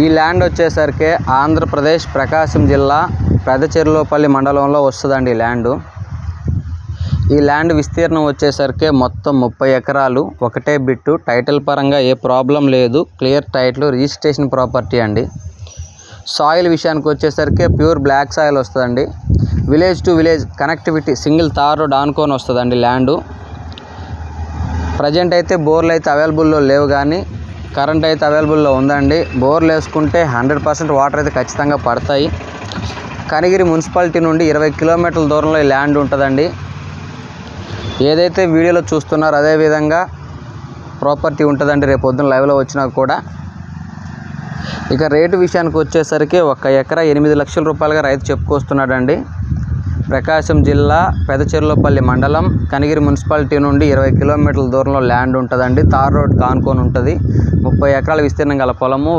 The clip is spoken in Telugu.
ఈ ల్యాండ్ వచ్చేసరికి ఆంధ్రప్రదేశ్ ప్రకాశం జిల్లా పెదచెర్లోపల్లి మండలంలో వస్తుందండి ఈ ల్యాండ్ విస్తీర్ణం వచ్చేసరికి మొత్తం 30 ఎకరాలు, ఒకటే బిట్టు. టైటిల్ పరంగా ఏ ప్రాబ్లం లేదు, క్లియర్ టైటిల్, రిజిస్ట్రేషన్ ప్రాపర్టీ అండి. సాయిల్ విషయానికి వచ్చేసరికి ప్యూర్ బ్లాక్ సాయిల్ వస్తుందండి. Village to village connectivity, single tar road ఆనుకొని వస్తుందండి ల్యాండు. ప్రజెంట్ అయితే బోర్లు అయితే అవైలబుల్లో లేవు, కానీ కరెంట్ అయితే అవైలబుల్లో ఉందండి. బోర్లు వేసుకుంటే 100% వాటర్ అయితే ఖచ్చితంగా పడతాయి. కనిగిరి మున్సిపాలిటీ నుండి 20 కిలోమీటర్ల దూరంలో ఈ ల్యాండ్ ఉంటుందండి. ఏదైతే వీడియోలో చూస్తున్నారో అదేవిధంగా ప్రాపర్టీ ఉంటుందండి రేపు పొద్దున్న లైవ్లో వచ్చినా కూడా. ఇక రేటు విషయానికి వచ్చేసరికి 1 ఎకరా 8 లక్షల రూపాయలుగా రైతు చెప్పుకొస్తున్నాడండి. ప్రకాశం జిల్లా పెదచెర్లోపల్లి మండలం, కనిగిరి మున్సిపాలిటీ నుండి 20 కిలోమీటర్ల దూరంలో ల్యాండ్ ఉంటుందండి. తార్ రోడ్ కానుకొని ఉంటుంది. 30 ఎకరాల విస్తీర్ణం గల పొలము.